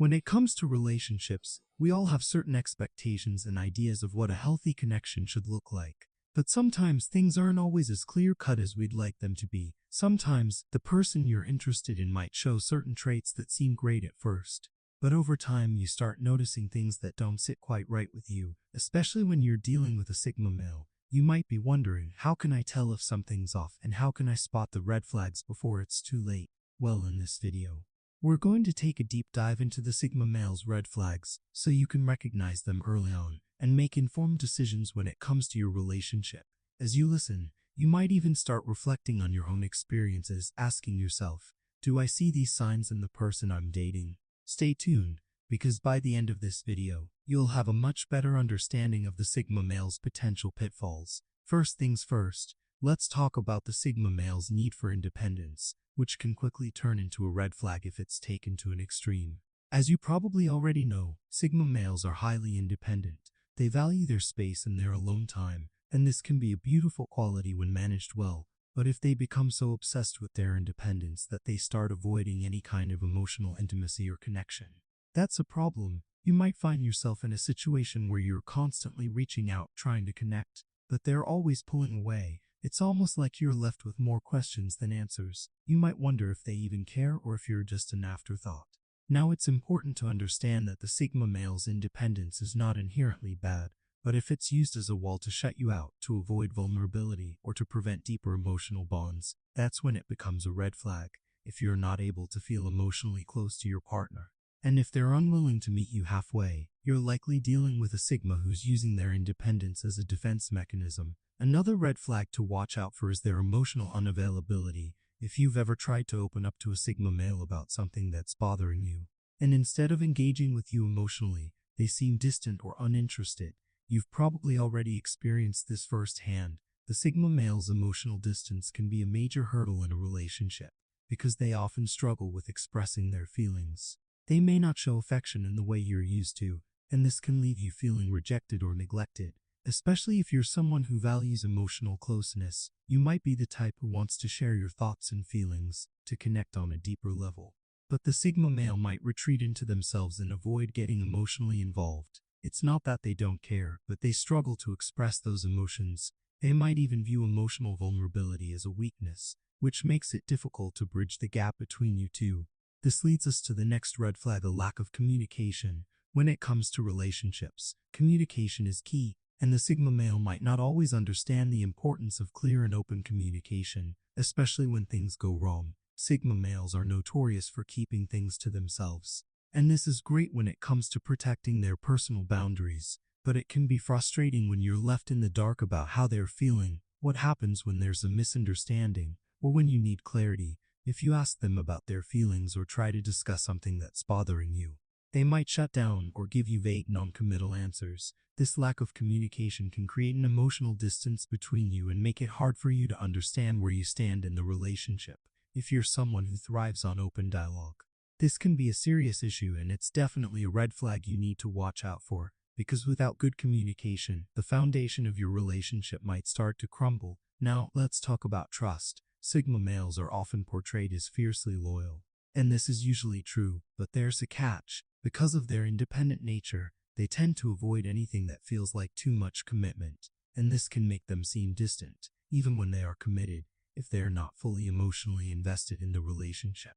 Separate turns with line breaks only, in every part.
When it comes to relationships, we all have certain expectations and ideas of what a healthy connection should look like. But sometimes things aren't always as clear-cut as we'd like them to be. Sometimes, the person you're interested in might show certain traits that seem great at first. But over time, you start noticing things that don't sit quite right with you, especially when you're dealing with a Sigma male. You might be wondering, how can I tell if something's off, and how can I spot the red flags before it's too late? Well, in this video, we're going to take a deep dive into the Sigma male's red flags so you can recognize them early on and make informed decisions when it comes to your relationship. As you listen, you might even start reflecting on your own experiences, asking yourself, do I see these signs in the person I'm dating? Stay tuned, because by the end of this video, you'll have a much better understanding of the Sigma male's potential pitfalls. First things first, let's talk about the Sigma male's need for independence, which can quickly turn into a red flag if it's taken to an extreme. As you probably already know, Sigma males are highly independent. They value their space and their alone time, and this can be a beautiful quality when managed well. But if they become so obsessed with their independence that they start avoiding any kind of emotional intimacy or connection, that's a problem. You might find yourself in a situation where you're constantly reaching out, trying to connect, but they're always pulling away. It's almost like you're left with more questions than answers. You might wonder if they even care or if you're just an afterthought. Now, it's important to understand that the Sigma male's independence is not inherently bad, but if it's used as a wall to shut you out, to avoid vulnerability, or to prevent deeper emotional bonds, that's when it becomes a red flag. If you're not able to feel emotionally close to your partner, and if they're unwilling to meet you halfway, you're likely dealing with a Sigma who's using their independence as a defense mechanism. Another red flag to watch out for is their emotional unavailability. If you've ever tried to open up to a Sigma male about something that's bothering you, and instead of engaging with you emotionally, they seem distant or uninterested, you've probably already experienced this firsthand. The Sigma male's emotional distance can be a major hurdle in a relationship, because they often struggle with expressing their feelings. They may not show affection in the way you're used to, and this can leave you feeling rejected or neglected. Especially if you're someone who values emotional closeness, you might be the type who wants to share your thoughts and feelings, to connect on a deeper level. But the Sigma male might retreat into themselves and avoid getting emotionally involved. It's not that they don't care, but they struggle to express those emotions. They might even view emotional vulnerability as a weakness, which makes it difficult to bridge the gap between you two. This leads us to the next red flag: a lack of communication. When it comes to relationships, communication is key, and the Sigma male might not always understand the importance of clear and open communication, especially when things go wrong. Sigma males are notorious for keeping things to themselves, and this is great when it comes to protecting their personal boundaries, but it can be frustrating when you're left in the dark about how they're feeling. What happens when there's a misunderstanding, or when you need clarity? If you ask them about their feelings or try to discuss something that's bothering you, they might shut down or give you vague, non-committal answers. This lack of communication can create an emotional distance between you and make it hard for you to understand where you stand in the relationship. If you're someone who thrives on open dialogue, this can be a serious issue, and it's definitely a red flag you need to watch out for, because without good communication, the foundation of your relationship might start to crumble. Now, let's talk about trust. Sigma males are often portrayed as fiercely loyal, and this is usually true, but there's a catch. Because of their independent nature, they tend to avoid anything that feels like too much commitment, and this can make them seem distant, even when they are committed. If they are not fully emotionally invested in the relationship,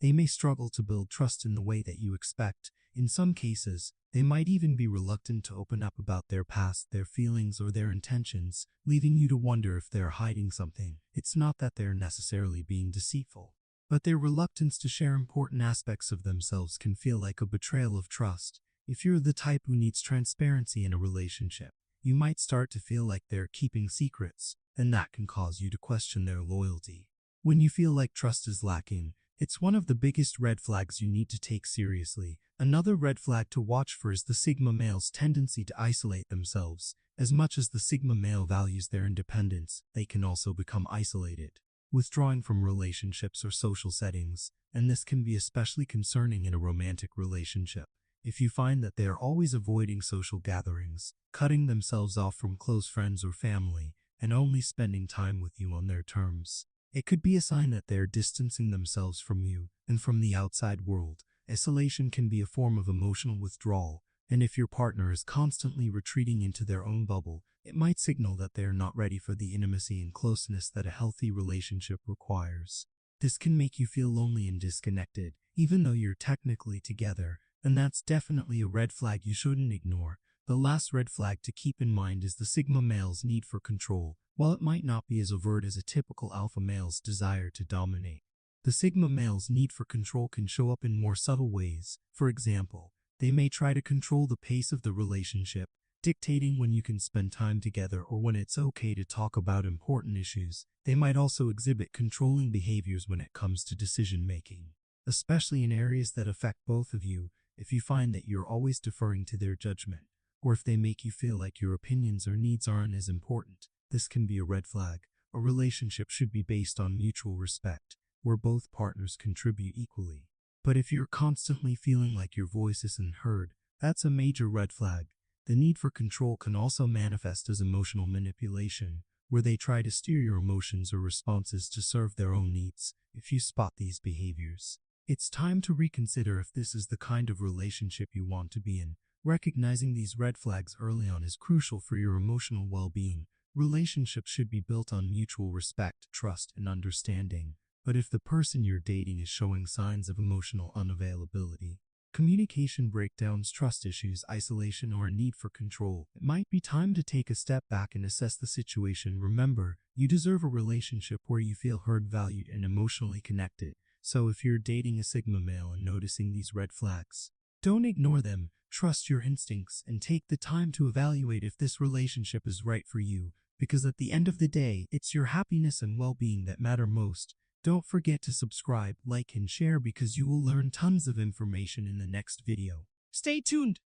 they may struggle to build trust in the way that you expect. In some cases, they might even be reluctant to open up about their past, their feelings, or their intentions, leaving you to wonder if they're hiding something. It's not that they're necessarily being deceitful, but their reluctance to share important aspects of themselves can feel like a betrayal of trust. If you're the type who needs transparency in a relationship, you might start to feel like they're keeping secrets, and that can cause you to question their loyalty. When you feel like trust is lacking, it's one of the biggest red flags you need to take seriously. Another red flag to watch for is the Sigma male's tendency to isolate themselves. As much as the Sigma male values their independence, they can also become isolated, withdrawing from relationships or social settings, and this can be especially concerning in a romantic relationship. If you find that they are always avoiding social gatherings, cutting themselves off from close friends or family, and only spending time with you on their terms, it could be a sign that they're distancing themselves from you and from the outside world. Isolation can be a form of emotional withdrawal, and if your partner is constantly retreating into their own bubble, it might signal that they are not ready for the intimacy and closeness that a healthy relationship requires. This can make you feel lonely and disconnected, even though you're technically together, and that's definitely a red flag you shouldn't ignore. The last red flag to keep in mind is the Sigma male's need for control. While it might not be as overt as a typical alpha male's desire to dominate, the Sigma male's need for control can show up in more subtle ways. For example, they may try to control the pace of the relationship, dictating when you can spend time together or when it's okay to talk about important issues. They might also exhibit controlling behaviors when it comes to decision making, especially in areas that affect both of you. If you find that you're always deferring to their judgment, or if they make you feel like your opinions or needs aren't as important, this can be a red flag. A relationship should be based on mutual respect, where both partners contribute equally. But if you're constantly feeling like your voice isn't heard, that's a major red flag. The need for control can also manifest as emotional manipulation, where they try to steer your emotions or responses to serve their own needs. If you spot these behaviors, it's time to reconsider if this is the kind of relationship you want to be in. Recognizing these red flags early on is crucial for your emotional well-being. Relationships should be built on mutual respect, trust, and understanding. But if the person you're dating is showing signs of emotional unavailability, communication breakdowns, trust issues, isolation, or a need for control, it might be time to take a step back and assess the situation. Remember, you deserve a relationship where you feel heard, valued, and emotionally connected. So if you're dating a Sigma male and noticing these red flags, don't ignore them. Trust your instincts and take the time to evaluate if this relationship is right for you, because at the end of the day, it's your happiness and well-being that matter most. Don't forget to subscribe, like, and share because you will learn tons of information in the next video. Stay tuned!